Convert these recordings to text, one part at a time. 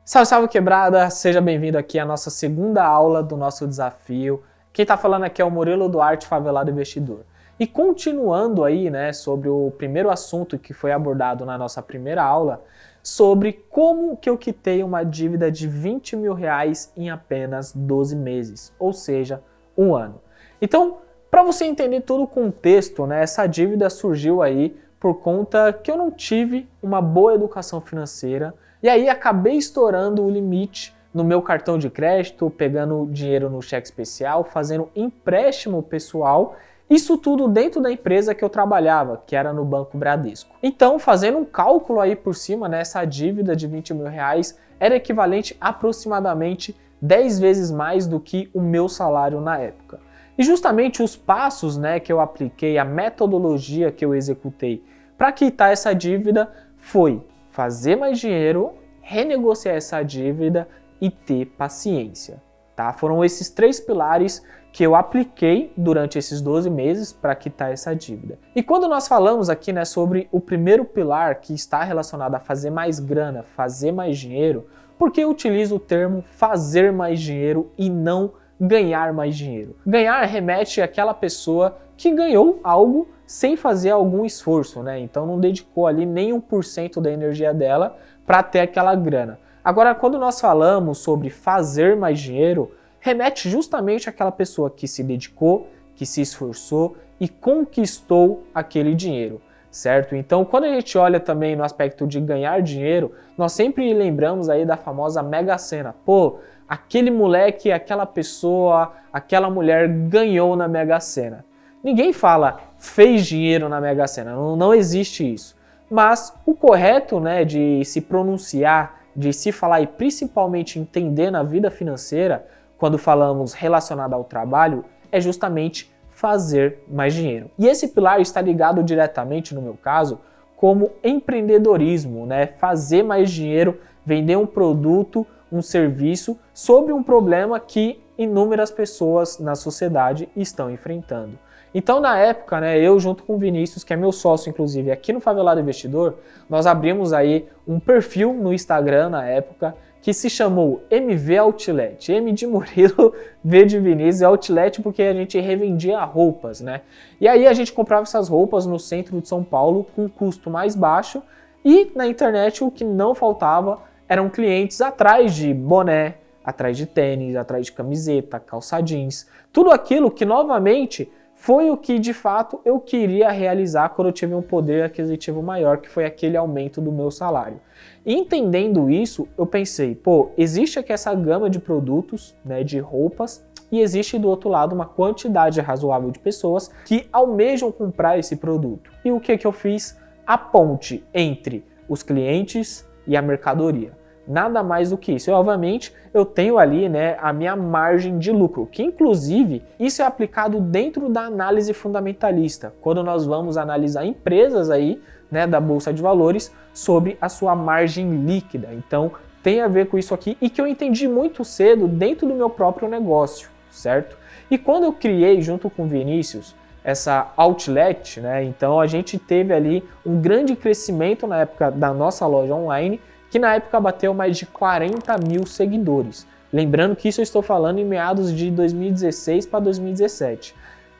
Salve, salve quebrada! Seja bem-vindo aqui à nossa segunda aula do nosso desafio. Quem tá falando aqui é o Murilo Duarte, Favelado Investidor. E continuando aí, né, sobre o primeiro assunto que foi abordado na nossa primeira aula, sobre como que eu quitei uma dívida de 20 mil reais em apenas 12 meses, ou seja, um ano. Então, para você entender todo o contexto, né, essa dívida surgiu aí por conta que eu não tive uma boa educação financeira. E aí acabei estourando o limite no meu cartão de crédito, pegando dinheiro no cheque especial, fazendo empréstimo pessoal, isso tudo dentro da empresa que eu trabalhava, que era no Banco Bradesco. Então, fazendo um cálculo aí por cima, né, essa dívida de 20 mil reais era equivalente a aproximadamente 10 vezes mais do que o meu salário na época. E justamente os passos, né, que eu apliquei, a metodologia que eu executei para quitar essa dívida foi fazer mais dinheiro, renegociar essa dívida e ter paciência, tá? Foram esses três pilares que eu apliquei durante esses 12 meses para quitar essa dívida. E quando nós falamos aqui, né, sobre o primeiro pilar que está relacionado a fazer mais grana, fazer mais dinheiro, por que eu utilizo o termo fazer mais dinheiro e não ganhar mais dinheiro? Ganhar remete àquela pessoa que ganhou algo sem fazer algum esforço, né? Então não dedicou ali nem 1% da energia dela para ter aquela grana. Agora, quando nós falamos sobre fazer mais dinheiro, remete justamente àquela pessoa que se dedicou, que se esforçou e conquistou aquele dinheiro, certo? Então, quando a gente olha também no aspecto de ganhar dinheiro, nós sempre lembramos aí da famosa Mega Sena. Pô, aquele moleque, aquela pessoa, aquela mulher ganhou na Mega Sena. Ninguém fala fez dinheiro na Mega Sena, não existe isso. Mas o correto, né, de se pronunciar, de se falar e principalmente entender na vida financeira, quando falamos relacionado ao trabalho, é justamente fazer mais dinheiro. E esse pilar está ligado diretamente, no meu caso, como empreendedorismo, né? Fazer mais dinheiro, vender um produto, um serviço sobre um problema que inúmeras pessoas na sociedade estão enfrentando. Então, na época, né, eu junto com o Vinícius, que é meu sócio, inclusive, aqui no Favelado Investidor, nós abrimos aí um perfil no Instagram, na época, que se chamou MV Outlet. M de Murilo, V de Vinícius, Outlet porque a gente revendia roupas, né? E aí a gente comprava essas roupas no centro de São Paulo com um custo mais baixo e na internet o que não faltava eram clientes atrás de boné, atrás de tênis, atrás de camiseta, calça jeans, tudo aquilo que novamente foi o que de fato eu queria realizar quando eu tive um poder aquisitivo maior, que foi aquele aumento do meu salário. E entendendo isso, eu pensei, pô, existe aqui essa gama de produtos, né, de roupas, e existe do outro lado uma quantidade razoável de pessoas que almejam comprar esse produto. E o que eu fiz? A ponte entre os clientes e a mercadoria. Nada mais do que isso. E, obviamente, eu tenho ali, né, a minha margem de lucro, que inclusive isso é aplicado dentro da análise fundamentalista, quando nós vamos analisar empresas aí, né, da Bolsa de Valores sobre a sua margem líquida. Então, tem a ver com isso aqui e que eu entendi muito cedo dentro do meu próprio negócio, certo? E quando eu criei, junto com o Vinícius, essa outlet, né, então a gente teve ali um grande crescimento na época da nossa loja online, que na época bateu mais de 40 mil seguidores. Lembrando que isso eu estou falando em meados de 2016 para 2017.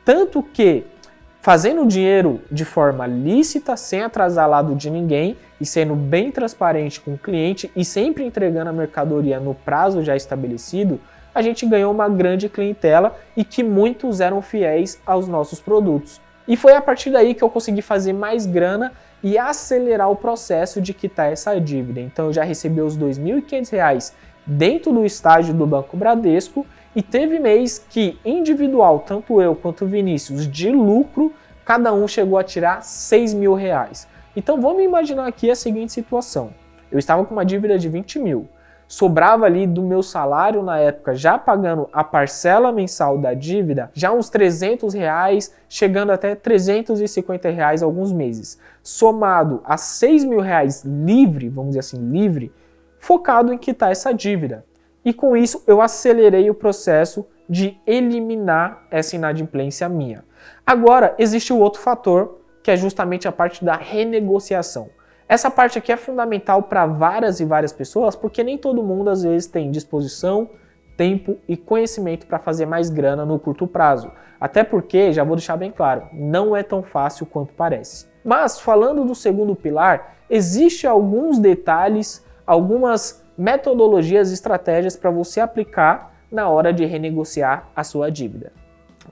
Tanto que, fazendo dinheiro de forma lícita, sem atrasar lado de ninguém e sendo bem transparente com o cliente e sempre entregando a mercadoria no prazo já estabelecido, a gente ganhou uma grande clientela e que muitos eram fiéis aos nossos produtos. E foi a partir daí que eu consegui fazer mais grana e acelerar o processo de quitar essa dívida. Então eu já recebi os R$ 2.500 dentro do estágio do Banco Bradesco e teve mês que individual, tanto eu quanto o Vinícius, de lucro, cada um chegou a tirar R$ 6 mil. Então vamos imaginar aqui a seguinte situação. Eu estava com uma dívida de 20 mil. Sobrava ali do meu salário na época, já pagando a parcela mensal da dívida, já uns R$300, chegando até R$350 alguns meses. Somado a R$6 mil livre, vamos dizer assim, livre, focado em quitar essa dívida. E com isso eu acelerei o processo de eliminar essa inadimplência minha. Agora, existe o outro fator, que é justamente a parte da renegociação. Essa parte aqui é fundamental para várias e várias pessoas, porque nem todo mundo às vezes tem disposição, tempo e conhecimento para fazer mais grana no curto prazo. Até porque, já vou deixar bem claro, não é tão fácil quanto parece. Mas falando do segundo pilar, existem alguns detalhes, algumas metodologias e estratégias para você aplicar na hora de renegociar a sua dívida.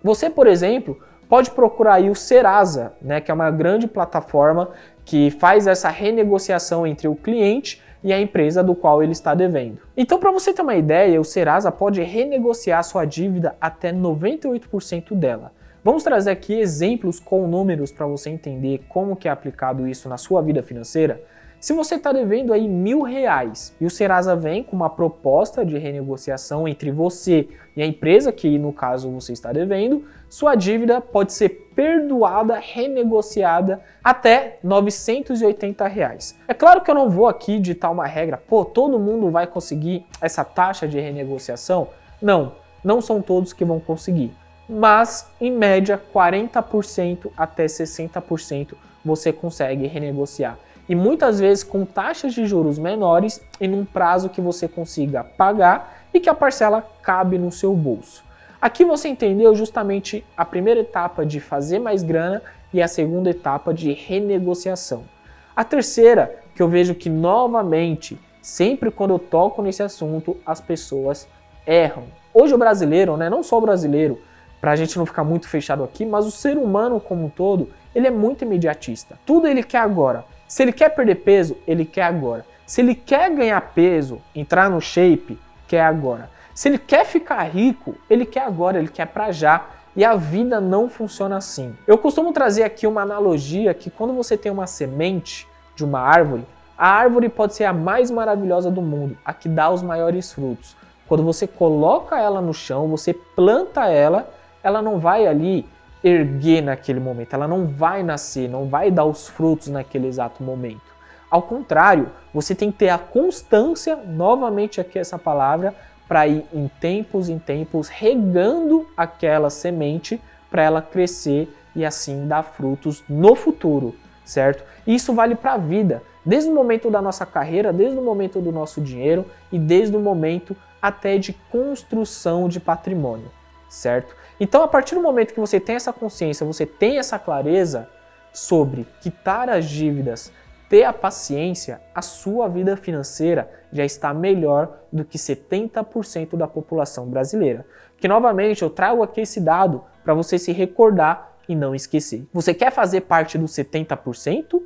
Você, por exemplo, pode procurar aí o Serasa, né, que é uma grande plataforma que faz essa renegociação entre o cliente e a empresa do qual ele está devendo. Então, para você ter uma ideia, o Serasa pode renegociar sua dívida até 98% dela. Vamos trazer aqui exemplos com números para você entender como que é aplicado isso na sua vida financeira. Se você está devendo aí R$1.000 e o Serasa vem com uma proposta de renegociação entre você e a empresa que no caso você está devendo, sua dívida pode ser perdoada, renegociada até R$980. É claro que eu não vou aqui ditar uma regra, todo mundo vai conseguir essa taxa de renegociação? Não são todos que vão conseguir. Mas, em média, 40% até 60% você consegue renegociar. E muitas vezes com taxas de juros menores e num prazo que você consiga pagar e que a parcela cabe no seu bolso. Aqui você entendeu justamente a primeira etapa de fazer mais grana e a segunda etapa de renegociação. A terceira, que eu vejo que novamente, sempre quando eu toco nesse assunto, as pessoas erram. Hoje o brasileiro, não só o brasileiro, para a gente não ficar muito fechado aqui, mas o ser humano como um todo, ele é muito imediatista. Tudo ele quer agora. Se ele quer perder peso, ele quer agora. Se ele quer ganhar peso, entrar no shape, quer agora. Se ele quer ficar rico, ele quer agora, ele quer pra já. E a vida não funciona assim. Eu costumo trazer aqui uma analogia que quando você tem uma semente de uma árvore, a árvore pode ser a mais maravilhosa do mundo, a que dá os maiores frutos. Quando você coloca ela no chão, você planta ela não vai ali erguer naquele momento, ela não vai nascer, não vai dar os frutos naquele exato momento. Ao contrário, você tem que ter a constância, novamente aqui essa palavra, para ir em tempos regando aquela semente para ela crescer e assim dar frutos no futuro, certo? E isso vale para a vida, desde o momento da nossa carreira, desde o momento do nosso dinheiro e desde o momento até de construção de patrimônio, certo? Então, a partir do momento que você tem essa consciência, você tem essa clareza sobre quitar as dívidas, ter a paciência, a sua vida financeira já está melhor do que 70% da população brasileira. Que novamente eu trago aqui esse dado para você se recordar e não esquecer. Você quer fazer parte dos 70%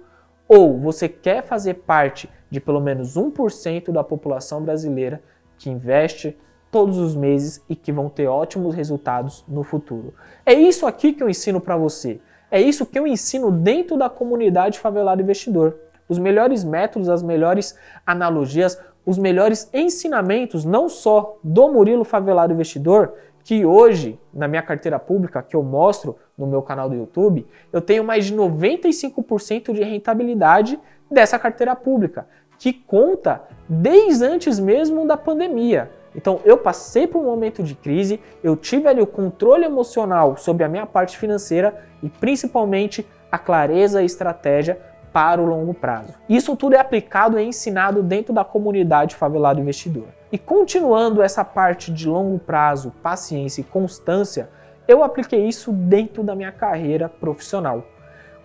ou você quer fazer parte de pelo menos 1% da população brasileira que investe todos os meses e que vão ter ótimos resultados no futuro? É isso aqui que eu ensino para você. É isso que eu ensino dentro da comunidade Favelado Investidor. Os melhores métodos, as melhores analogias, os melhores ensinamentos, não só do Murilo Favelado Investidor, que hoje, na minha carteira pública, que eu mostro no meu canal do YouTube, eu tenho mais de 95% de rentabilidade dessa carteira pública, que conta desde antes mesmo da pandemia. Então, eu passei por um momento de crise, eu tive ali o controle emocional sobre a minha parte financeira e principalmente a clareza e estratégia para o longo prazo. Isso tudo é aplicado e ensinado dentro da comunidade Favelado Investidor. E continuando essa parte de longo prazo, paciência e constância, eu apliquei isso dentro da minha carreira profissional.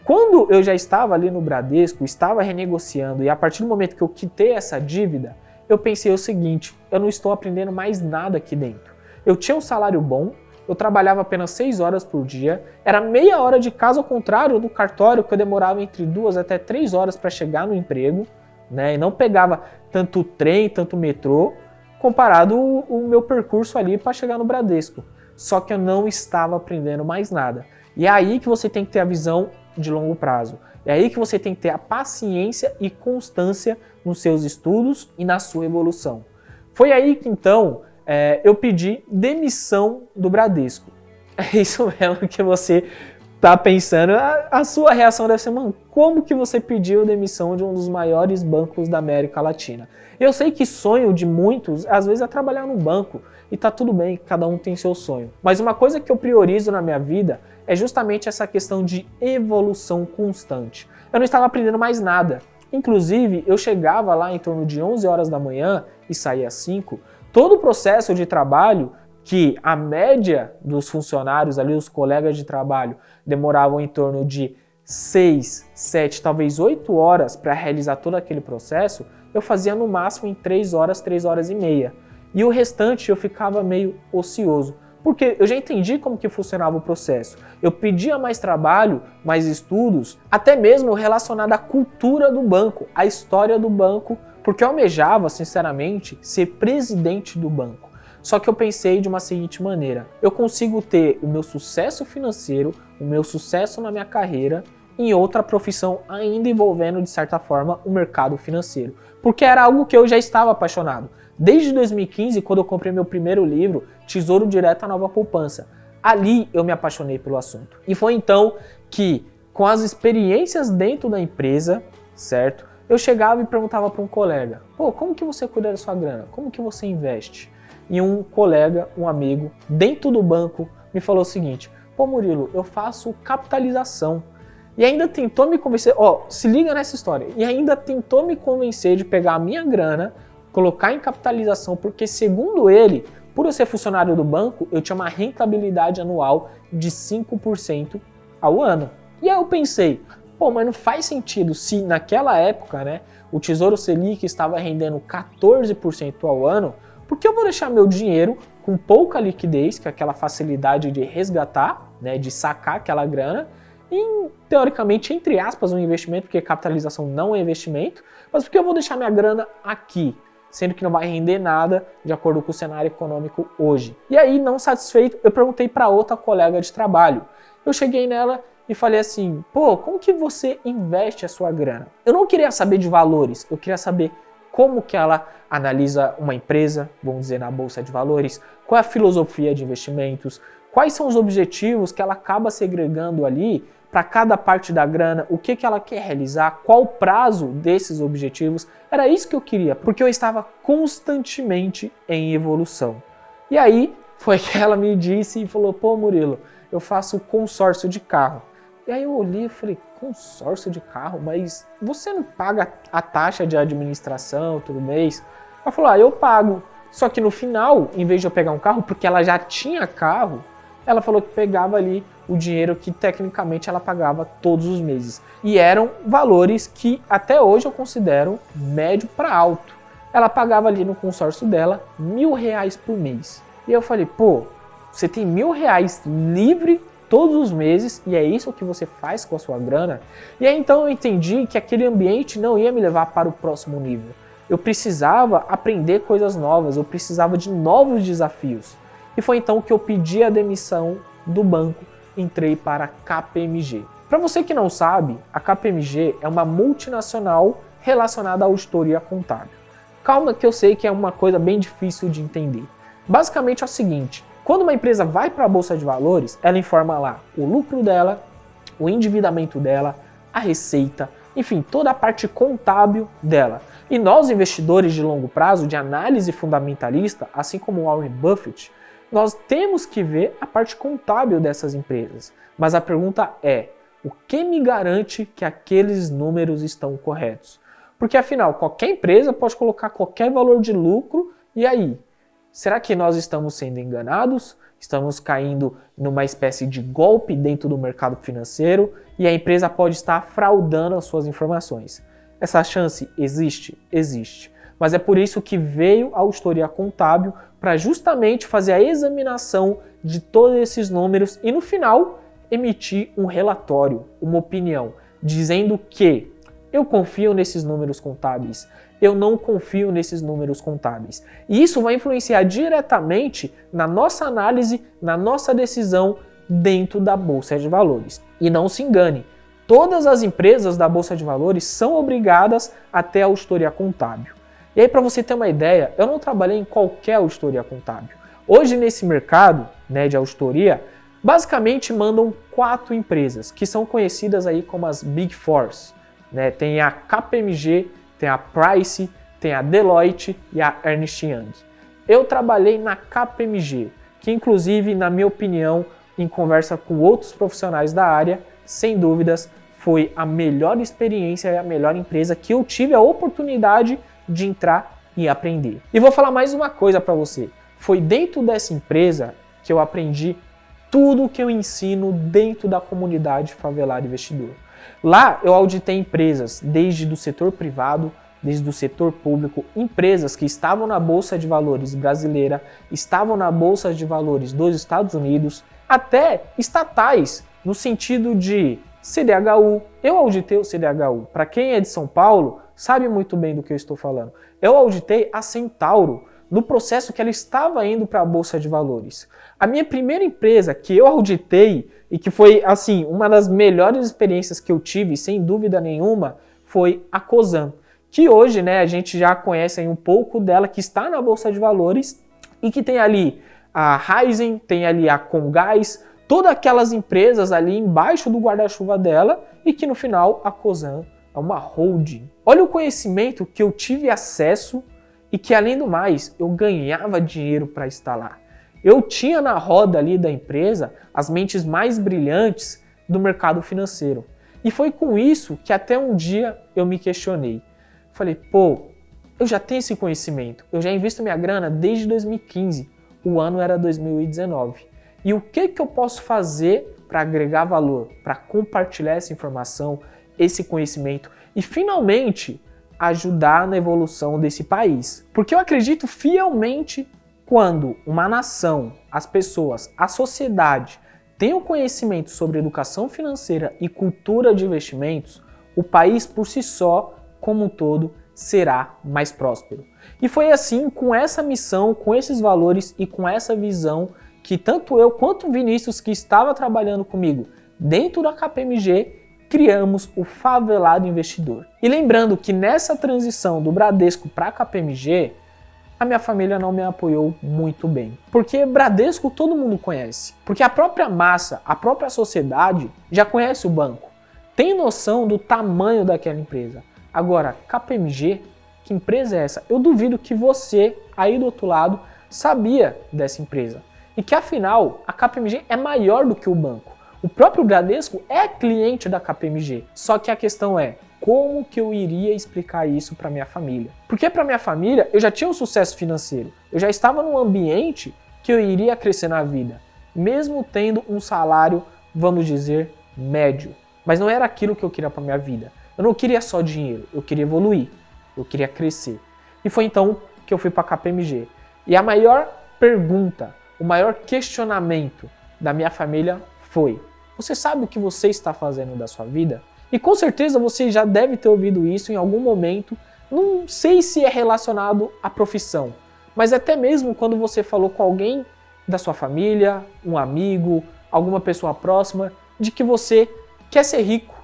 Quando eu já estava ali no Bradesco, estava renegociando e a partir do momento que eu quitei essa dívida, eu pensei o seguinte: eu não estou aprendendo mais nada aqui dentro. Eu tinha um salário bom, eu trabalhava apenas 6 horas por dia, era meia hora de caso ao contrário do cartório, que eu demorava entre 2 até 3 horas para chegar no emprego, e não pegava tanto trem, tanto metrô, comparado o meu percurso ali para chegar no Bradesco. Só que eu não estava aprendendo mais nada. E é aí que você tem que ter a visão de longo prazo. É aí que você tem que ter a paciência e constância nos seus estudos e na sua evolução. Foi aí que então eu pedi demissão do Bradesco. É isso mesmo que você está pensando. A sua reação deve ser: mano, como que você pediu demissão de um dos maiores bancos da América Latina? Eu sei que sonho de muitos, às vezes, é trabalhar no banco. E tá tudo bem, cada um tem seu sonho. Mas uma coisa que eu priorizo na minha vida é justamente essa questão de evolução constante. Eu não estava aprendendo mais nada. Inclusive, eu chegava lá em torno de 11 horas da manhã e saía às 5. Todo o processo de trabalho, que a média dos funcionários ali, os colegas de trabalho, demoravam em torno de 6, 7, talvez 8 horas para realizar todo aquele processo, eu fazia no máximo em 3 horas e meia. E o restante eu ficava meio ocioso, porque eu já entendi como que funcionava o processo. Eu pedia mais trabalho, mais estudos, até mesmo relacionado à cultura do banco, à história do banco, porque eu almejava, sinceramente, ser presidente do banco. Só que eu pensei de uma seguinte maneira: eu consigo ter o meu sucesso financeiro, o meu sucesso na minha carreira, em outra profissão ainda envolvendo, de certa forma, o mercado financeiro. Porque era algo que eu já estava apaixonado. Desde 2015, quando eu comprei meu primeiro livro, Tesouro Direto à Nova Poupança. Ali eu me apaixonei pelo assunto. E foi então que, com as experiências dentro da empresa, certo? Eu chegava e perguntava para um colega: pô, como que você cuida da sua grana? Como que você investe? E um colega, um amigo, dentro do banco, me falou o seguinte: pô, Murilo, eu faço capitalização. E ainda tentou me convencer, se liga nessa história, e ainda tentou me convencer de pegar a minha grana, colocar em capitalização, porque segundo ele, por eu ser funcionário do banco, eu tinha uma rentabilidade anual de 5% ao ano. E aí eu pensei, pô, mas não faz sentido se naquela época, né, o Tesouro Selic estava rendendo 14% ao ano, por que eu vou deixar meu dinheiro com pouca liquidez, que é aquela facilidade de resgatar, né, de sacar aquela grana, em, teoricamente, entre aspas, um investimento, porque capitalização não é investimento, mas por que eu vou deixar minha grana aqui, sendo que não vai render nada de acordo com o cenário econômico hoje? E aí, não satisfeito, eu perguntei para outra colega de trabalho. Eu cheguei nela e falei assim: pô, como que você investe a sua grana? Eu não queria saber de valores, eu queria saber como que ela analisa uma empresa, vamos dizer, na Bolsa de Valores, qual é a filosofia de investimentos, quais são os objetivos que ela acaba segregando ali para cada parte da grana, o que ela quer realizar, qual o prazo desses objetivos. Era isso que eu queria, porque eu estava constantemente em evolução. E aí foi que ela me disse e falou: pô, Murilo, eu faço consórcio de carro. E aí eu olhei e falei: consórcio de carro? Mas você não paga a taxa de administração todo mês? Ela falou: eu pago. Só que no final, em vez de eu pegar um carro, porque ela já tinha carro, ela falou que pegava ali o dinheiro que tecnicamente ela pagava todos os meses. E eram valores que até hoje eu considero médio para alto. Ela pagava ali no consórcio dela R$1.000 por mês. E eu falei: pô, você tem R$1.000 livre todos os meses e é isso que você faz com a sua grana? E aí então eu entendi que aquele ambiente não ia me levar para o próximo nível. Eu precisava aprender coisas novas, eu precisava de novos desafios. E foi então que eu pedi a demissão do banco, entrei para a KPMG. Para você que não sabe, a KPMG é uma multinacional relacionada à auditoria contábil. Calma que eu sei que é uma coisa bem difícil de entender. Basicamente é o seguinte: quando uma empresa vai para a Bolsa de Valores, ela informa lá o lucro dela, o endividamento dela, a receita, enfim, toda a parte contábil dela. E nós, investidores de longo prazo, de análise fundamentalista, assim como Warren Buffett, nós temos que ver a parte contábil dessas empresas. Mas a pergunta é: o que me garante que aqueles números estão corretos? Porque afinal, qualquer empresa pode colocar qualquer valor de lucro, e aí? Será que nós estamos sendo enganados? Estamos caindo numa espécie de golpe dentro do mercado financeiro e a empresa pode estar fraudando as suas informações. Essa chance existe? Existe. Mas é por isso que veio a auditoria contábil, para justamente fazer a examinação de todos esses números e no final emitir um relatório, uma opinião, dizendo que eu confio nesses números contábeis, eu não confio nesses números contábeis. E isso vai influenciar diretamente na nossa análise, na nossa decisão dentro da Bolsa de Valores. E não se engane, todas as empresas da Bolsa de Valores são obrigadas a ter a auditoria contábil. E aí, para você ter uma ideia, eu não trabalhei em qualquer auditoria contábil. Hoje, nesse mercado, né, de auditoria, basicamente mandam 4 empresas, que são conhecidas aí como as Big Fours. Né? Tem a KPMG, tem a Price, tem a Deloitte e a Ernst Young. Eu trabalhei na KPMG, que inclusive, na minha opinião, em conversa com outros profissionais da área, sem dúvidas, foi a melhor experiência e a melhor empresa que eu tive a oportunidade de entrar e aprender. E vou falar mais uma coisa para você. Foi dentro dessa empresa que eu aprendi tudo o que eu ensino dentro da comunidade Favelado Investidor. Lá eu auditei empresas desde do setor privado, desde o setor público, empresas que estavam na Bolsa de Valores brasileira, estavam na Bolsa de Valores dos Estados Unidos, até estatais, no sentido de CDHU. Eu auditei o CDHU. Para quem é de São Paulo, sabe muito bem do que eu estou falando. Eu auditei a Centauro no processo que ela estava indo para a Bolsa de Valores. A minha primeira empresa que eu auditei e que foi assim uma das melhores experiências que eu tive, sem dúvida nenhuma, foi a Cosan, que hoje, né, a gente já conhece aí um pouco dela, que está na Bolsa de Valores e que tem ali a Raizen, tem ali a Comgás, todas aquelas empresas ali embaixo do guarda-chuva dela, e que no final a Cosan é uma holding. Olha o conhecimento que eu tive acesso e que, além do mais, eu ganhava dinheiro para estar lá. Eu tinha na roda ali da empresa as mentes mais brilhantes do mercado financeiro. E foi com isso que até um dia eu me questionei. Falei, pô, eu já tenho esse conhecimento, eu já invisto minha grana desde 2015, o ano era 2019. E o que eu posso fazer para agregar valor, para compartilhar essa informação, esse conhecimento e finalmente ajudar na evolução desse país? Porque eu acredito fielmente quando uma nação, as pessoas, a sociedade tem o conhecimento sobre educação financeira e cultura de investimentos, o país por si só, como um todo, será mais próspero. E foi assim, com essa missão, com esses valores e com essa visão, que tanto eu quanto o Vinícius, que estava trabalhando comigo dentro da KPMG, criamos o Favelado Investidor. E lembrando que nessa transição do Bradesco para a KPMG, a minha família não me apoiou muito bem. Porque Bradesco todo mundo conhece. Porque a própria massa, a própria sociedade já conhece o banco. Tem noção do tamanho daquela empresa. Agora, KPMG, que empresa é essa? Eu duvido que você, aí do outro lado, sabia dessa empresa. E que afinal, a KPMG é maior do que o banco. O próprio Bradesco é cliente da KPMG. Só que a questão é, como que eu iria explicar isso para minha família? Porque para minha família, eu já tinha um sucesso financeiro. Eu já estava num ambiente que eu iria crescer na vida. Mesmo tendo um salário, vamos dizer, médio. Mas não era aquilo que eu queria para minha vida. Eu não queria só dinheiro, eu queria evoluir, eu queria crescer. E foi então que eu fui para a KPMG. E a maior pergunta, o maior questionamento da minha família foi: você sabe o que você está fazendo da sua vida? E com certeza você já deve ter ouvido isso em algum momento, não sei se é relacionado à profissão, mas até mesmo quando você falou com alguém da sua família, um amigo, alguma pessoa próxima, de que você quer ser rico,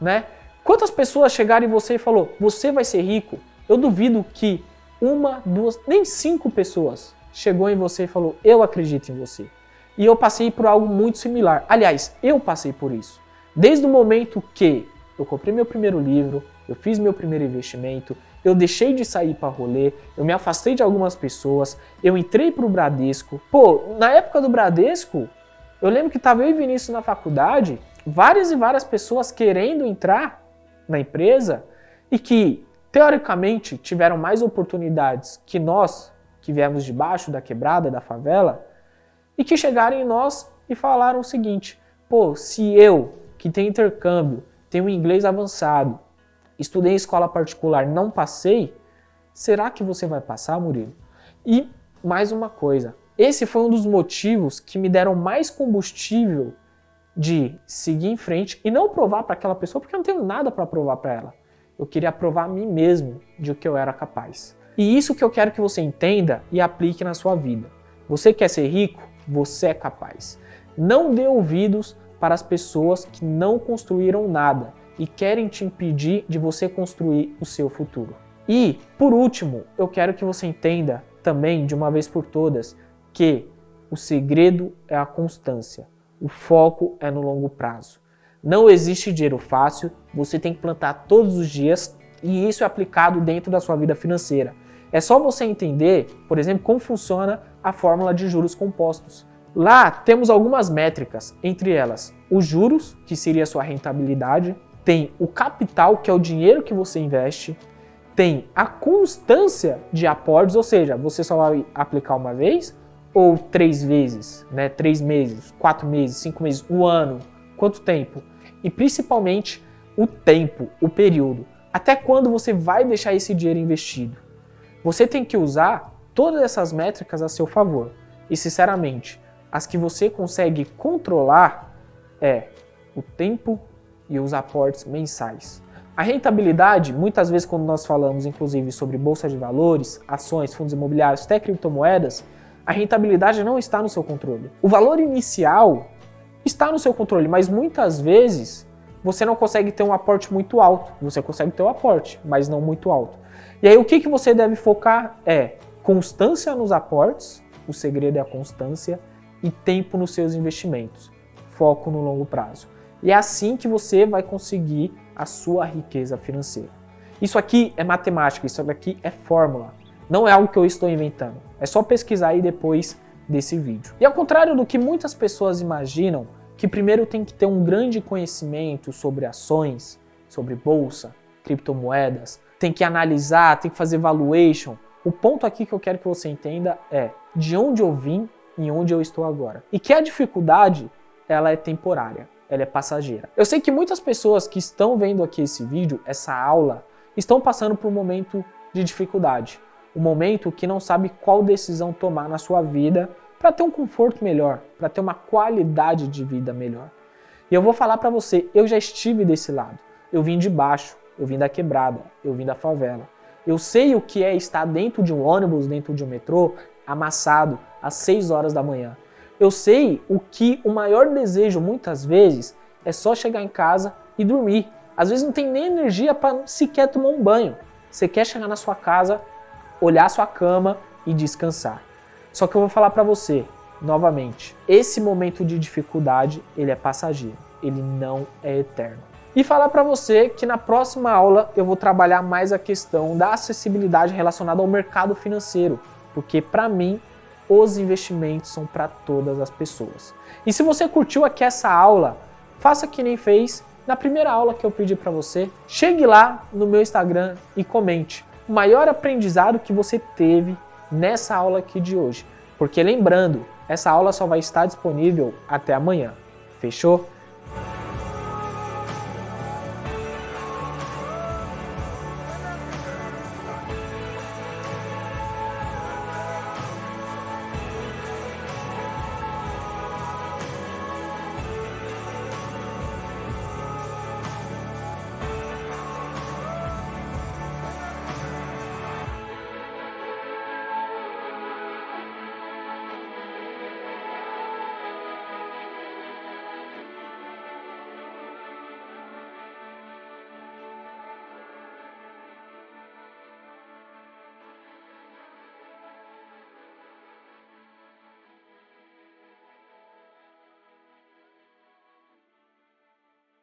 né? Quantas pessoas chegaram em você e falaram, você vai ser rico? Eu duvido que uma, duas, nem 5 pessoas chegou em você e falou, eu acredito em você. E eu passei por algo muito similar. Aliás, eu passei por isso. Desde o momento que eu comprei meu primeiro livro, eu fiz meu primeiro investimento, eu deixei de sair para rolê, eu me afastei de algumas pessoas, eu entrei para o Bradesco. Pô, na época do Bradesco, eu lembro que estava eu e Vinícius na faculdade, várias e várias pessoas querendo entrar na empresa e que, teoricamente, tiveram mais oportunidades que nós, que viemos de baixo da quebrada, da favela, e que chegaram em nós e falaram o seguinte, pô, se eu, que tenho intercâmbio, tenho inglês avançado, estudei em escola particular, não passei, será que você vai passar, Murilo? E mais uma coisa, esse foi um dos motivos que me deram mais combustível de seguir em frente e não provar para aquela pessoa, porque eu não tenho nada para provar para ela. Eu queria provar a mim mesmo de que eu era capaz. E isso que eu quero que você entenda e aplique na sua vida. Você quer ser rico? Você é capaz. Não dê ouvidos para as pessoas que não construíram nada e querem te impedir de você construir o seu futuro. E, por último, eu quero que você entenda também, de uma vez por todas, que o segredo é a constância. O foco é no longo prazo. Não existe dinheiro fácil, você tem que plantar todos os dias e isso é aplicado dentro da sua vida financeira. É só você entender, por exemplo, como funciona a fórmula de juros compostos. Lá temos algumas métricas, entre elas os juros, que seria a sua rentabilidade, tem o capital, que é o dinheiro que você investe, tem a constância de aportes, ou seja, você só vai aplicar uma vez ou 3 vezes, né? 3 meses, 4 meses, 5 meses, um ano, quanto tempo? E principalmente o tempo, o período. Até quando você vai deixar esse dinheiro investido? Você tem que usar todas essas métricas a seu favor. E sinceramente, as que você consegue controlar é o tempo e os aportes mensais. A rentabilidade, muitas vezes quando nós falamos inclusive sobre bolsa de valores, ações, fundos imobiliários, até criptomoedas, a rentabilidade não está no seu controle. O valor inicial está no seu controle, mas muitas vezes você não consegue ter um aporte muito alto. Você consegue ter um aporte, mas não muito alto. E aí o que você deve focar é constância nos aportes, o segredo é a constância, e tempo nos seus investimentos, foco no longo prazo. E é assim que você vai conseguir a sua riqueza financeira. Isso aqui é matemática, isso aqui é fórmula. Não é algo que eu estou inventando. É só pesquisar aí depois desse vídeo. E ao contrário do que muitas pessoas imaginam, que primeiro tem que ter um grande conhecimento sobre ações, sobre bolsa, criptomoedas, tem que analisar, tem que fazer valuation. O ponto aqui que eu quero que você entenda é de onde eu vim e onde eu estou agora. E que a dificuldade, ela é temporária, ela é passageira. Eu sei que muitas pessoas que estão vendo aqui esse vídeo, essa aula, estão passando por um momento de dificuldade. Um momento que não sabe qual decisão tomar na sua vida para ter um conforto melhor, para ter uma qualidade de vida melhor. E eu vou falar para você, eu já estive desse lado. Eu vim de baixo, eu vim da quebrada, eu vim da favela. Eu sei o que é estar dentro de um ônibus, dentro de um metrô, amassado às 6 horas da manhã. Eu sei o que o maior desejo muitas vezes é só chegar em casa e dormir. Às vezes não tem nem energia para sequer tomar um banho. Você quer chegar na sua casa, olhar a sua cama e descansar. Só que eu vou falar para você, novamente, esse momento de dificuldade, ele é passageiro, ele não é eterno. E falar para você que na próxima aula eu vou trabalhar mais a questão da acessibilidade relacionada ao mercado financeiro, porque para mim os investimentos são para todas as pessoas. E se você curtiu aqui essa aula, faça que nem fez na primeira aula que eu pedi para você, chegue lá no meu Instagram e comente o maior aprendizado que você teve nessa aula aqui de hoje. Porque lembrando, essa aula só vai estar disponível até amanhã. Fechou?